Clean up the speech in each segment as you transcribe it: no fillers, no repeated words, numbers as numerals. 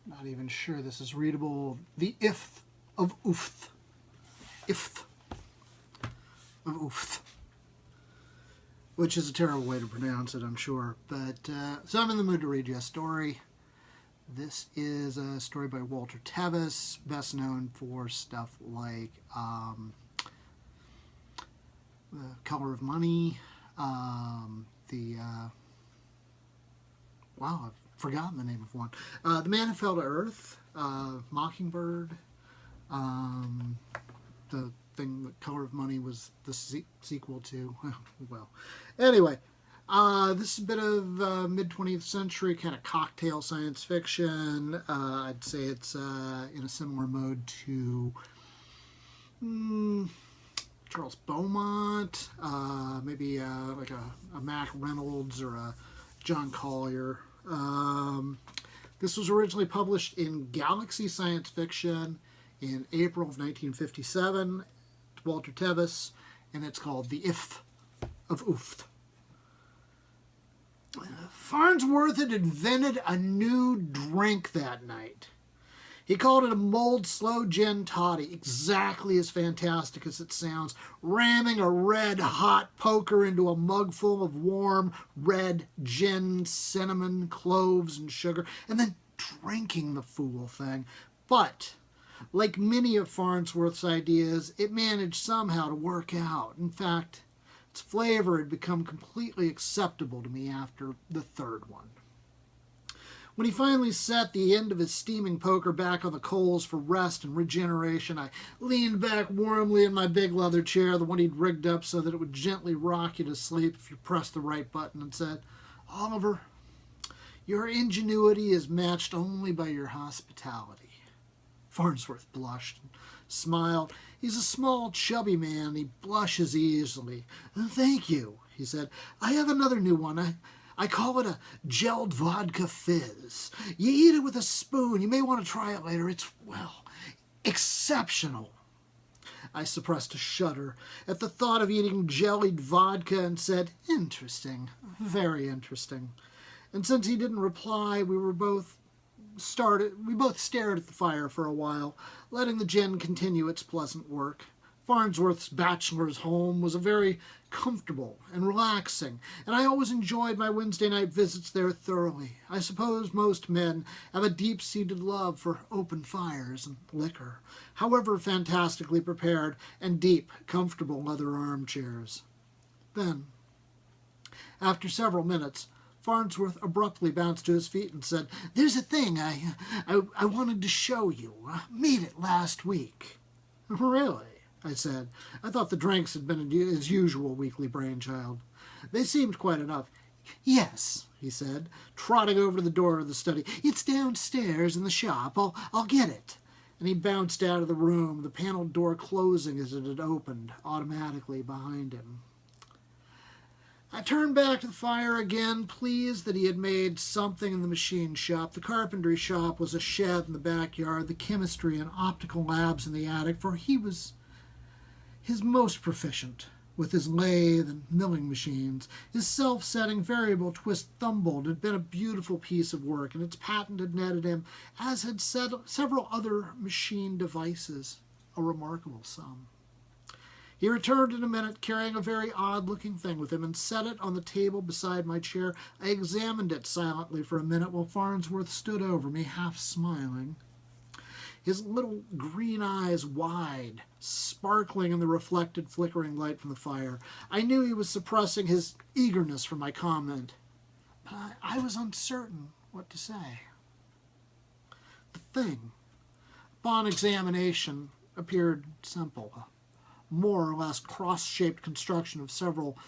not even sure this is readable. The Ifth of Oofth. Ifth of Oofth. Which is a terrible way to pronounce it, I'm sure. But, so I'm in the mood to read you a story. This is a story by Walter Tevis, best known for stuff like The Color of Money, wow, I've forgotten the name of one. The Man Who Fell to Earth, Mockingbird, the thing that Color of Money was the sequel to. Well, anyway, this is a bit of mid-20th century kind of cocktail science fiction. I'd say it's in a similar mode to Charles Beaumont, maybe like a Mac Reynolds or a John Collier. This was originally published in Galaxy Science Fiction in April of 1957. Walter Tevis, and it's called The Ifth of Oofth. Farnsworth had invented a new drink that night. He called it a mulled slow gin toddy, exactly as fantastic as it sounds, ramming a red-hot poker into a mug full of warm red gin, cinnamon, cloves, and sugar, and then drinking the fool thing. But like many of Farnsworth's ideas, it managed somehow to work out. In fact, its flavor had become completely acceptable to me after the third one. When he finally set the end of his steaming poker back on the coals for rest and regeneration, I leaned back warmly in my big leather chair, the one he'd rigged up so that it would gently rock you to sleep if you pressed the right button, and said, "Oliver, your ingenuity is matched only by your hospitality." Farnsworth blushed and smiled. He's a small, chubby man. He blushes easily. "Thank you," he said. "I have another new one. I call it a gelled vodka fizz. You eat it with a spoon. You may want to try it later. It's, well, exceptional." I suppressed a shudder at the thought of eating jellied vodka and said, "Interesting, very interesting." And since he didn't reply, we both stared at the fire for a while, letting the gin continue its pleasant work. Farnsworth's bachelor's home was a very comfortable and relaxing, and I always enjoyed my Wednesday night visits there thoroughly. I suppose most men have a deep-seated love for open fires and liquor, however fantastically prepared, and deep, comfortable leather armchairs. Then, after several minutes, Farnsworth abruptly bounced to his feet and said, "There's a thing I wanted to show you. Made it last week." "Really?" I said. I thought the drinks had been his usual weekly brainchild. "They seemed quite enough." "Yes," he said, trotting over to the door of the study. "It's downstairs in the shop. I'll get it." And he bounced out of the room, the paneled door closing as it had opened automatically behind him. I turned back to the fire again, pleased that he had made something in the machine shop. The carpentry shop was a shed in the backyard, the chemistry and optical labs in the attic, for he was his most proficient with his lathe and milling machines. His self-setting variable twist thumb bolt had been a beautiful piece of work, and its patent had netted him, as had several other machine devices, a remarkable sum. He returned in a minute, carrying a very odd-looking thing with him, and set it on the table beside my chair. I examined it silently for a minute while Farnsworth stood over me, half smiling, his little green eyes wide, sparkling in the reflected, flickering light from the fire. I knew he was suppressing his eagerness for my comment, but I was uncertain what to say. The thing, upon examination, appeared simple. A more or less cross-shaped construction of several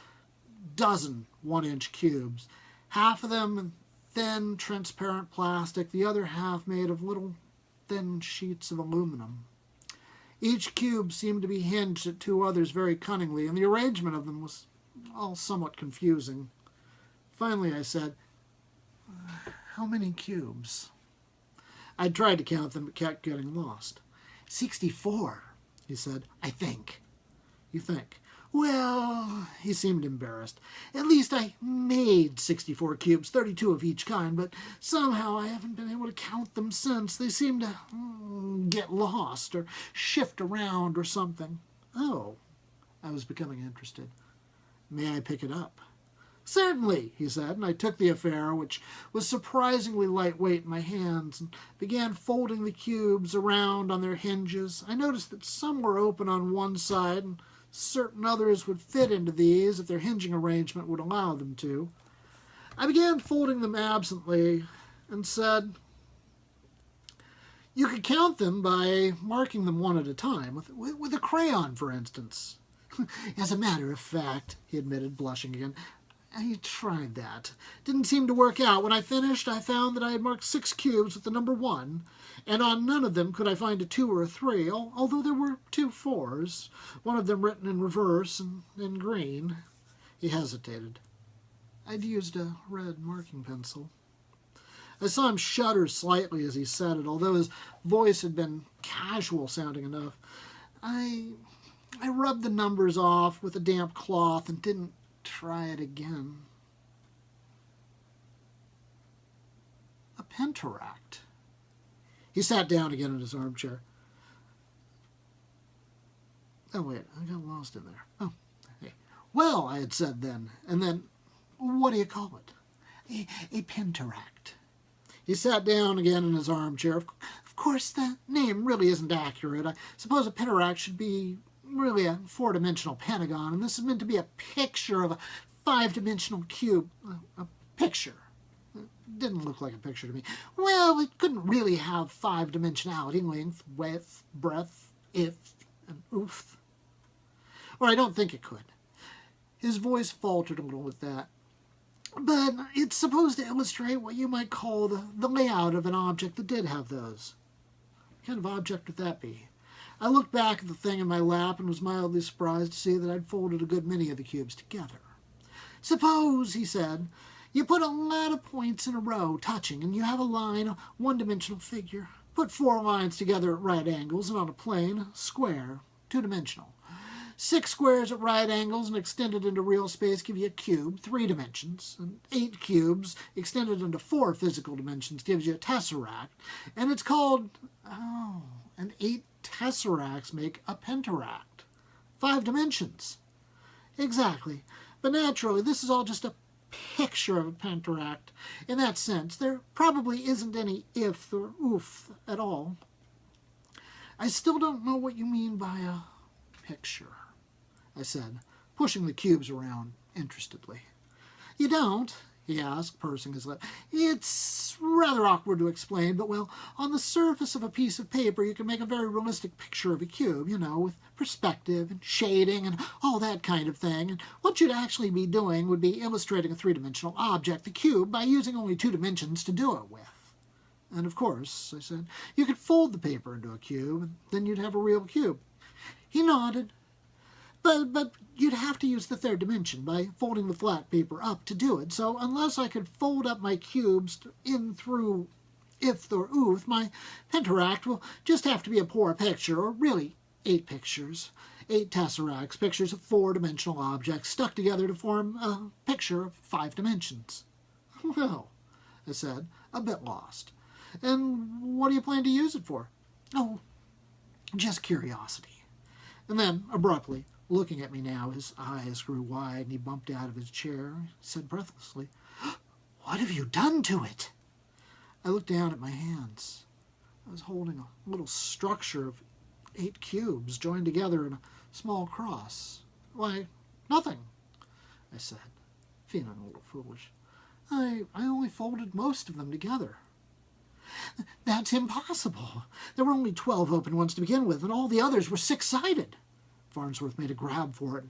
dozen one-inch cubes, half of them in thin, transparent plastic, the other half made of little thin sheets of aluminum. Each cube seemed to be hinged at two others very cunningly, and the arrangement of them was all somewhat confusing. Finally I said, "How many cubes?" I tried to count them, but kept getting lost. 64, he said. "I think." "You think? Well, he seemed embarrassed. At least I made 64 cubes, 32 of each kind, but somehow I haven't been able to count them since. They seem to get lost or shift around or something. Oh, I was becoming interested. May I pick it up? Certainly, he said, and I took the affair, which was surprisingly lightweight in my hands, and began folding the cubes around on their hinges. I noticed that some were open on one side, and certain others would fit into these if their hinging arrangement would allow them to. I began folding them absently and said, "You could count them by marking them one at a time, with a crayon, for instance." "As a matter of fact," he admitted, blushing again, "I tried that. Didn't seem to work out. When I finished, I found that I had marked 6 cubes with the number 1, and on none of them could I find a 2 or a 3, although there were 2 4s, one of them written in reverse and in green." He hesitated. I'd used a red marking pencil. I saw him shudder slightly as he said it, although his voice had been casual-sounding enough. I rubbed the numbers off with a damp cloth and didn't try it again. A tesseract. He sat down again in his armchair. Oh, wait, I got lost in there. Oh, hey. "Well," I had said then, and then, "what do you call it?" A tesseract. He sat down again in his armchair. Of course, the name really isn't accurate. I suppose a tesseract should be really a 4-dimensional pentagon, and this is meant to be a picture of a 5-dimensional cube. A picture. It didn't look like a picture to me. Well, it couldn't really have 5-dimensionality, length, width, breadth, ifth, and oofth. Or I don't think it could. His voice faltered a little with that. But it's supposed to illustrate what you might call the layout of an object that did have those. What kind of object would that be? I looked back at the thing in my lap and was mildly surprised to see that I'd folded a good many of the cubes together. "Suppose," he said, "you put a lot of points in a row, touching, and you have a line, a 1-dimensional figure. Put 4 lines together at right angles and on a plane, a square, 2-dimensional. 6 squares at right angles and extended into real space give you a cube, 3 dimensions. And 8 cubes extended into 4 physical dimensions gives you a tesseract. And it's called, and 8 tesseracts make a tesseract. 5 dimensions." "Exactly. But naturally, this is all just a picture of a tesseract. In that sense, there probably isn't any Ifth or Oofth at all." "I still don't know what you mean by a picture," I said, pushing the cubes around interestedly. "You don't?" he asked, pursing his lip. "It's rather awkward to explain, but, well, on the surface of a piece of paper you can make a very realistic picture of a cube, with perspective and shading and all that kind of thing. And what you'd actually be doing would be illustrating a 3-dimensional object, the cube, by using only 2 dimensions to do it with. And, of course," I said, "you could fold the paper into a cube, and then you'd have a real cube." He nodded. But you'd have to use the 3rd dimension by folding the flat paper up to do it. So unless I could fold up my cubes in through Ifth or Oofth, my tesseract will just have to be a poor picture, or really 8 pictures. 8 tesseracts, pictures of 4-dimensional objects stuck together to form a picture of 5 dimensions. "Well," I said, a bit lost. "And what do you plan to use it for?" "Oh, just curiosity." And then, abruptly, looking at me now, his eyes grew wide and he bumped out of his chair. He said breathlessly, "What have you done to it?" I looked down at my hands. I was holding a little structure of 8 cubes joined together in a small cross. "Why, nothing," I said, feeling a little foolish. I only folded most of them together." "That's impossible. There were only 12 open ones to begin with, and all the others were 6-sided. Farnsworth made a grab for it,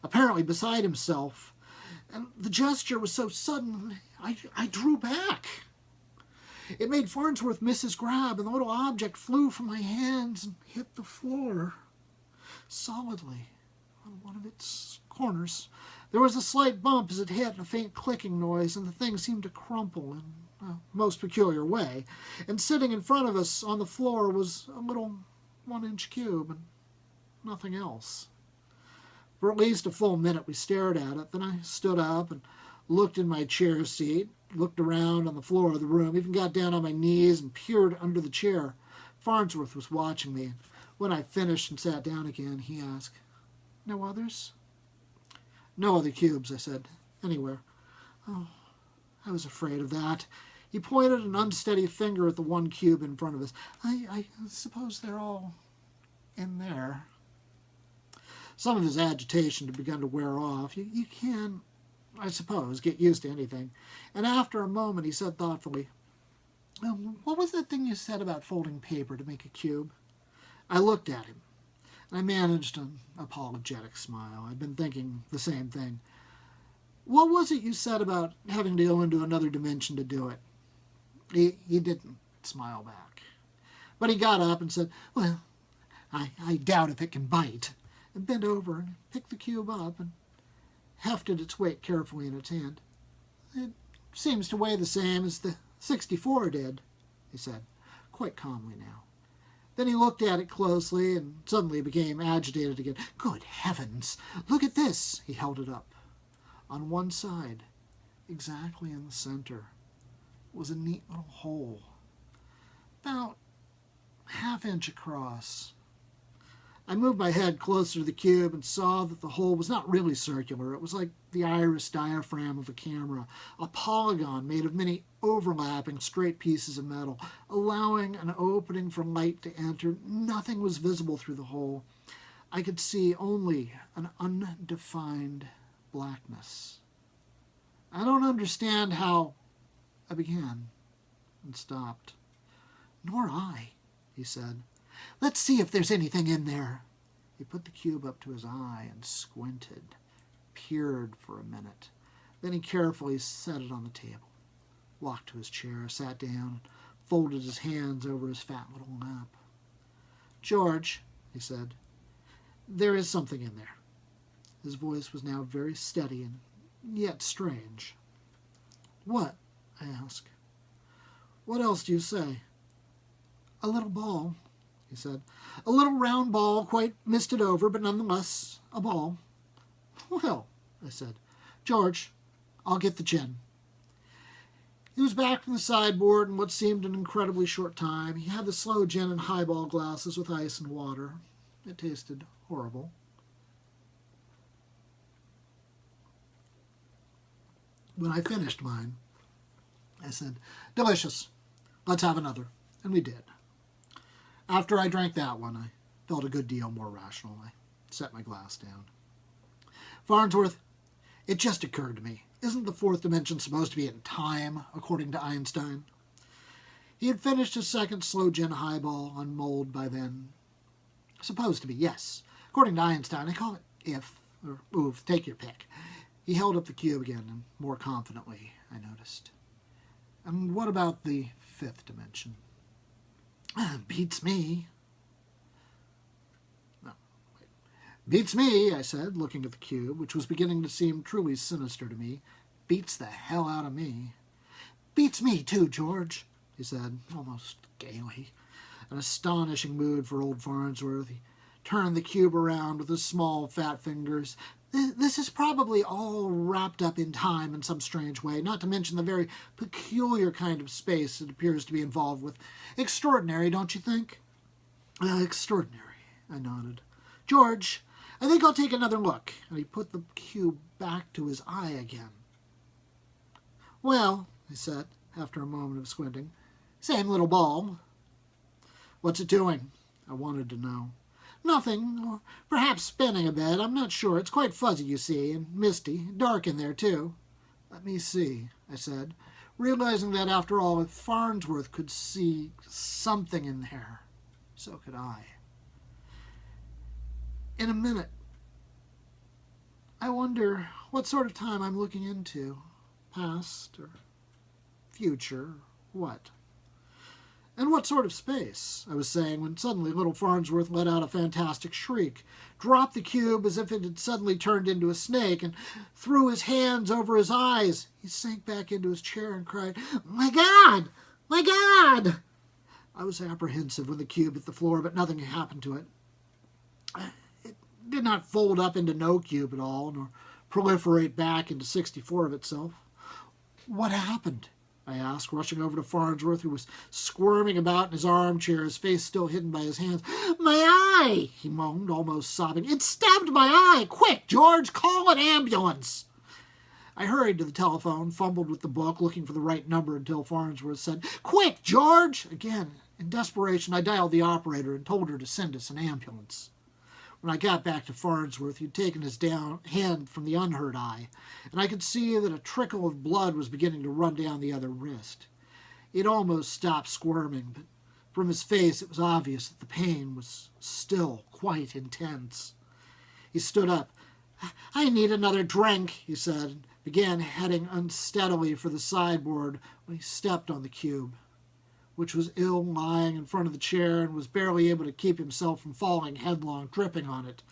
apparently beside himself, and the gesture was so sudden I drew back. It made Farnsworth miss his grab, and the little object flew from my hands and hit the floor solidly on one of its corners. There was a slight bump as it hit and a faint clicking noise, and the thing seemed to crumple in a most peculiar way. And sitting in front of us on the floor was a little 1-inch cube and nothing else. For at least a full minute we stared at it. Then I stood up and looked in my chair seat, looked around on the floor of the room, even got down on my knees and peered under the chair. Farnsworth was watching me. When I finished and sat down again, he asked, "No others?" "No other cubes," I said. "Anywhere." "Oh, I was afraid of that." He pointed an unsteady finger at the one cube in front of us. I suppose they're all in there." Some of his agitation had begun to wear off. You can, I suppose, get used to anything. And after a moment he said thoughtfully, "What was that thing you said about folding paper to make a cube?" I looked at him, and I managed an apologetic smile. I'd been thinking the same thing. "What was it you said about having to go into another dimension to do it?" He didn't smile back. But he got up and said, "Well, I doubt if it can bite," and bent over and picked the cube up and hefted its weight carefully in its hand. "It seems to weigh the same as the 64 did," he said, quite calmly now. Then he looked at it closely and suddenly became agitated again. "Good heavens! Look at this!" He held it up. On one side, exactly in the center, was a neat little hole, about half-inch across. I moved my head closer to the cube and saw that the hole was not really circular. It was like the iris diaphragm of a camera, a polygon made of many overlapping straight pieces of metal, allowing an opening for light to enter. Nothing was visible through the hole. I could see only an undefined blackness. "I don't understand how—" I began and stopped. "Nor I," he said. "Let's see if there's anything in there." He put the cube up to his eye and squinted, peered for a minute. Then he carefully set it on the table, walked to his chair, sat down, and folded his hands over his fat little lap. "George," he said, "there is something in there." His voice was now very steady and yet strange. "What?" I asked. "What else do you say?" "A little ball," he said. "A little round ball, quite misted over, but nonetheless a ball." "Well," I said, "George, I'll get the gin." He was back from the sideboard in what seemed an incredibly short time. He had the slow gin in highball glasses with ice and water. It tasted horrible. When I finished mine, I said, "Delicious. Let's have another." And we did. After I drank that one, I felt a good deal more rational. I set my glass down. "Farnsworth, it just occurred to me. Isn't the fourth dimension supposed to be in time, according to Einstein?" He had finished his second slow gin highball unmulled by then. "Supposed to be, yes. According to Einstein, I call it Ifth or Oofth. Take your pick." He held up the cube again, and more confidently, I noticed. "And what about the fifth dimension?" "Beats me." No, wait. "Beats me," I said, looking at the cube, which was beginning to seem truly sinister to me. "Beats the hell out of me." "Beats me too, George," he said, almost gaily. An astonishing mood for old Farnsworth. He turned the cube around with his small, fat fingers. "This is probably all wrapped up in time in some strange way, not to mention the very peculiar kind of space it appears to be involved with. Extraordinary, don't you think?" "Extraordinary," I nodded. "George, I think I'll take another look." And he put the cube back to his eye again. "Well," he said, after a moment of squinting, "same little ball." "What's it doing?" I wanted to know. "Nothing, or perhaps spinning a bit. I'm not sure. It's quite fuzzy, you see, and misty. Dark in there, too." "Let me see," I said, realizing that, after all, if Farnsworth could see something in there, so could I. "In a minute. I wonder what sort of time I'm looking into. Past or future, what?" "And what sort of space?" I was saying, when suddenly little Farnsworth let out a fantastic shriek, dropped the cube as if it had suddenly turned into a snake, and threw his hands over his eyes. He sank back into his chair and cried, "My God! My God!" I was apprehensive when the cube hit the floor, but nothing happened to it. "It did not fold up into no cube at all, nor proliferate back into 64 of itself. What happened? I asked, rushing over to Farnsworth, who was squirming about in his armchair, his face still hidden by his hands. My eye, he moaned, almost sobbing. It stabbed my eye. Quick, George, call an ambulance. I hurried to the telephone, fumbled with the book, looking for the right number until Farnsworth said, Quick, George! Again, in desperation, I dialed the operator and told her to send us an ambulance. When I got back to Farnsworth, he'd taken his hand from the unhurt eye, and I could see that a trickle of blood was beginning to run down the other wrist. He'd almost stopped squirming, but from his face it was obvious that the pain was still quite intense. He stood up. I need another drink, he said, and began heading unsteadily for the sideboard when he stepped on the cube, which was ill lying in front of the chair and was barely able to keep himself from falling headlong, tripping on it.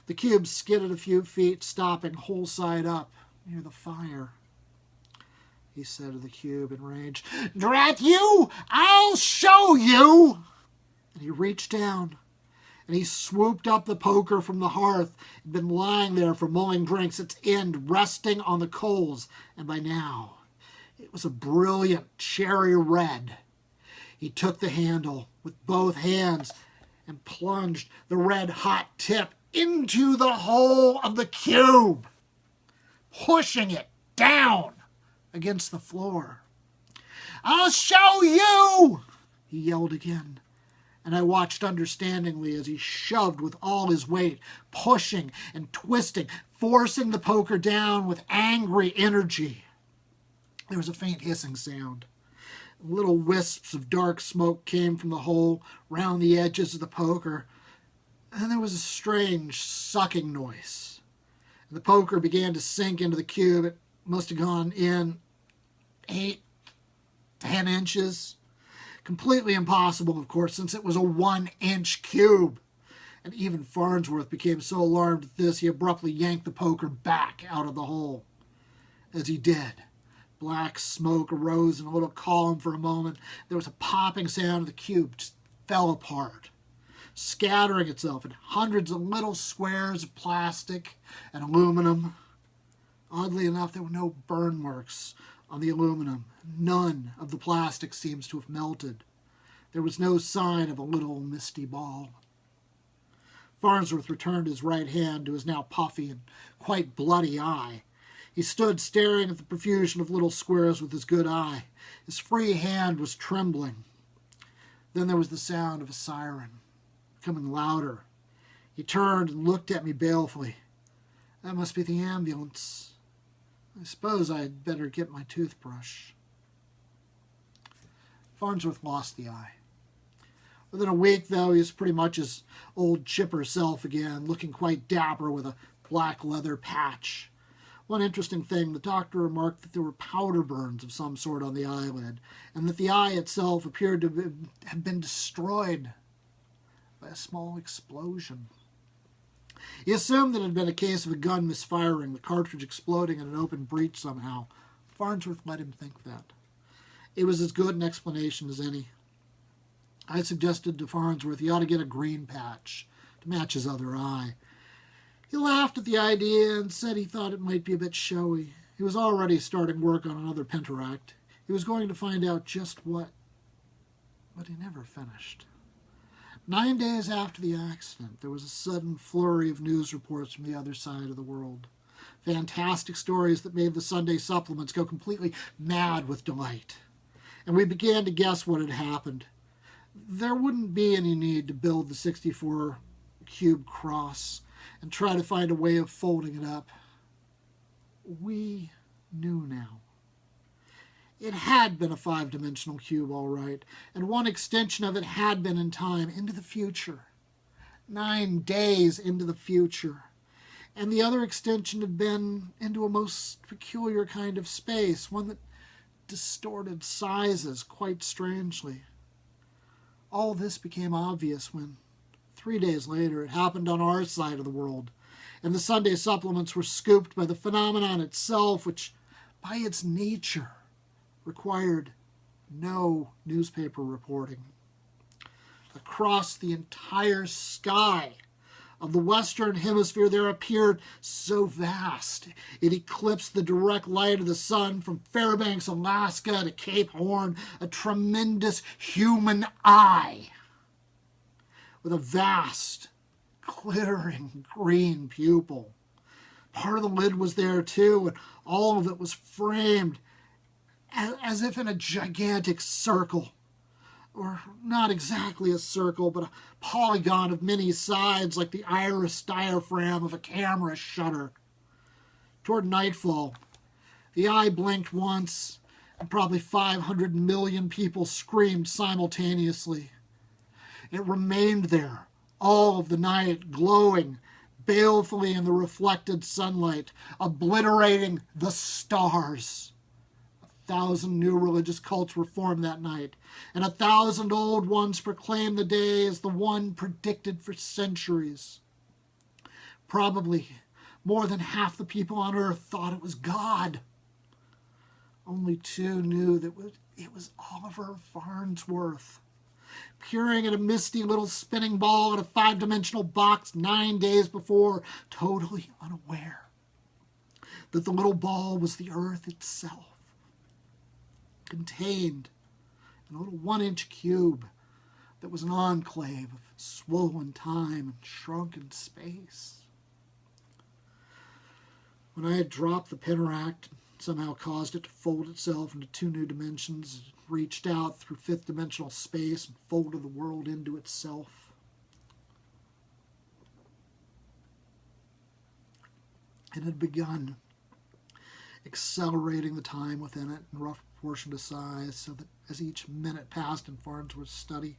The cube skidded a few feet, stopping whole side up near the fire. He said to the cube in rage, Drat you! I'll show you! And he reached down, and he swooped up the poker from the hearth. It had been lying there for mulling drinks, its end resting on the coals, and by now it was a brilliant cherry red. He took the handle with both hands and plunged the red-hot tip into the hole of the cube, pushing it down against the floor. I'll show you, he yelled again, and I watched understandingly as he shoved with all his weight, pushing and twisting, forcing the poker down with angry energy. There was a faint hissing sound. Little wisps of dark smoke came from the hole round the edges of the poker, and there was a strange sucking noise. And the poker began to sink into the cube. It must have gone in 8, 10 inches. Completely impossible, of course, since it was a 1-inch cube. And even Farnsworth became so alarmed at this, he abruptly yanked the poker back out of the hole. As he did, black smoke arose in a little column for a moment. There was a popping sound, and the cube just fell apart, scattering itself in hundreds of little squares of plastic and aluminum. Oddly enough, there were no burn marks on the aluminum. None of the plastic seems to have melted. There was no sign of a little misty ball. Farnsworth returned his right hand to his now puffy and quite bloody eye. He stood staring at the profusion of little squares with his good eye. His free hand was trembling. Then there was the sound of a siren, becoming louder. He turned and looked at me balefully. That must be the ambulance. I suppose I'd better get my toothbrush. Farnsworth lost the eye. Within a week, though, he was pretty much his old chipper self again, looking quite dapper with a black leather patch. One interesting thing, the doctor remarked that there were powder burns of some sort on the eyelid, and that the eye itself appeared to have been destroyed by a small explosion. He assumed that it had been a case of a gun misfiring, the cartridge exploding in an open breach somehow. Farnsworth let him think that. It was as good an explanation as any. I suggested to Farnsworth he ought to get a green patch to match his other eye. He laughed at the idea and said he thought it might be a bit showy. He was already starting work on another tesseract. He was going to find out just what, but he never finished. 9 days after the accident, there was a sudden flurry of news reports from the other side of the world. Fantastic stories that made the Sunday supplements go completely mad with delight. And we began to guess what had happened. There wouldn't be any need to build the 64 cube cross and try to find a way of folding it up. We knew now. It had been a 5-dimensional cube, all right, and one extension of it had been in time, into the future. 9 days into the future. And the other extension had been into a most peculiar kind of space, one that distorted sizes quite strangely. All this became obvious when, 3 days later, it happened on our side of the world, and the Sunday supplements were scooped by the phenomenon itself, which, by its nature, required no newspaper reporting. Across the entire sky, of the Western Hemisphere there appeared so vast it eclipsed the direct light of the sun from Fairbanks, Alaska to Cape Horn, a tremendous human eye with a vast, glittering green pupil. Part of the lid was there too, and all of it was framed as if in a gigantic circle. Or not exactly a circle, but a polygon of many sides like the iris diaphragm of a camera shutter. Toward nightfall, the eye blinked once, and probably 500 million people screamed simultaneously. It remained there all of the night, glowing balefully in the reflected sunlight, obliterating the stars. 1,000 new religious cults were formed that night, and 1,000 old ones proclaimed the day as the one predicted for centuries. Probably more than half the people on earth thought it was God. Only 2 knew that it was Oliver Farnsworth, peering at a misty little spinning ball in a 5-dimensional box 9 days before, totally unaware that the little ball was the earth itself, contained in a little 1-inch cube that was an enclave of swollen time and shrunken space. When I had dropped the tesseract and somehow caused it to fold itself into 2 new dimensions, it reached out through 5th-dimensional space and folded the world into itself. It had begun accelerating the time within it in rough proportion to size, so that as each minute passed in Farnsworth's study,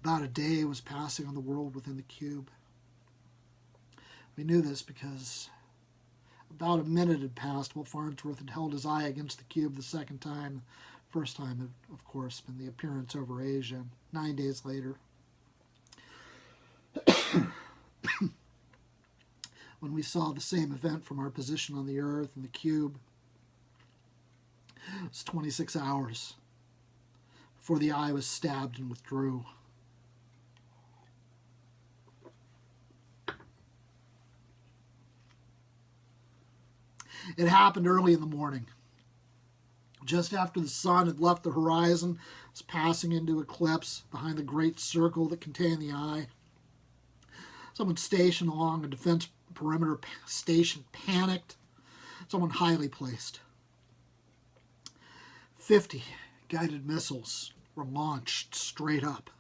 about a day was passing on the world within the cube. We knew this because about a minute had passed while Farnsworth had held his eye against the cube the second time. First time had, of course, been the appearance over Asia, 9 days later. When we saw the same event from our position on the Earth and the cube, it was 26 hours before the eye was stabbed and withdrew. It happened early in the morning, just after the sun had left the horizon. It was passing into eclipse behind the great circle that contained the eye. Someone stationed along a defense perimeter station panicked. Someone highly placed. 50 guided missiles were launched straight up,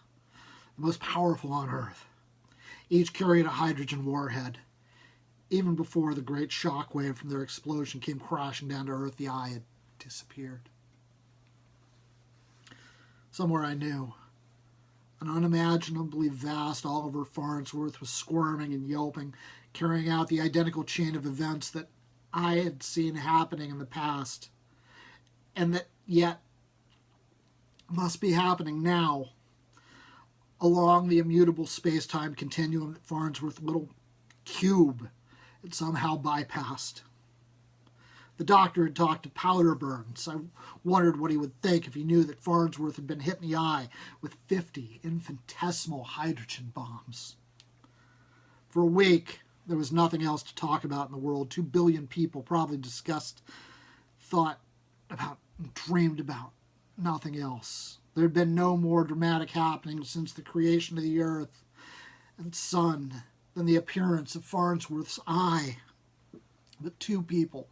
the most powerful on Earth. Each carried a hydrogen warhead. Even before the great shock wave from their explosion came crashing down to Earth, the eye had disappeared. Somewhere I knew, an unimaginably vast Oliver Farnsworth was squirming and yelping, carrying out the identical chain of events that I had seen happening in the past, and that yet must be happening now along the immutable space-time continuum that Farnsworth's little cube had somehow bypassed. The doctor had talked to powder burns. I wondered what he would think if he knew that Farnsworth had been hit in the eye with 50 infinitesimal hydrogen bombs. For a week, there was nothing else to talk about in the world. 2 billion people probably discussed, thought about, and dreamed about nothing else. There had been no more dramatic happenings since the creation of the earth and sun than the appearance of Farnsworth's eye. But 2 people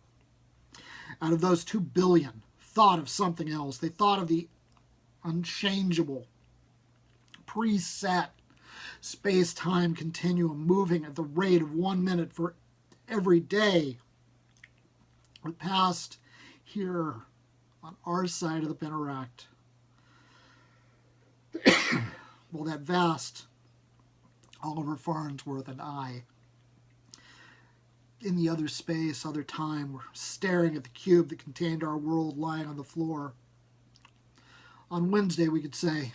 out of those 2 billion thought of something else. They thought of the unchangeable, preset space-time continuum moving at the rate of 1 minute for every day that passed here on our side of the tesseract. Well, that vast Oliver Farnsworth and I, in the other space, other time, were staring at the cube that contained our world lying on the floor. On Wednesday, we could say,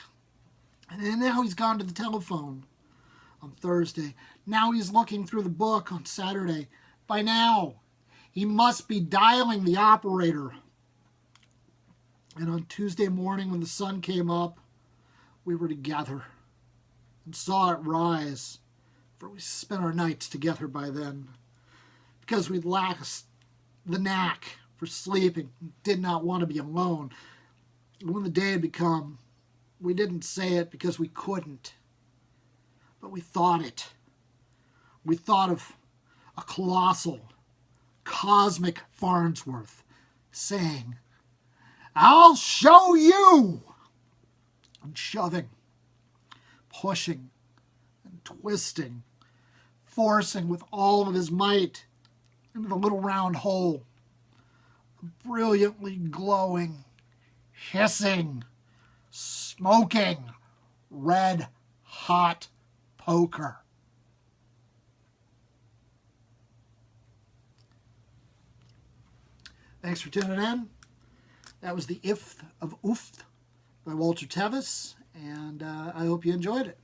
and now he's gone to the telephone. On Thursday, now he's looking through the book. On Saturday, by now, he must be dialing the operator. And on Tuesday morning, when the sun came up, we were together and saw it rise for we spent our nights together by then, because we lacked the knack for sleeping, did not want to be alone. And when the day had come, we didn't say it because we couldn't, but we thought it. We thought of a colossal, cosmic Farnsworth saying, "I'll show you!" and shoving, pushing, and twisting, forcing with all of his might into the little round hole, a brilliantly glowing, hissing, smoking, red-hot poker. Thanks for tuning in. That was the Ifth of Oofth by Walter Tevis, and I hope you enjoyed it.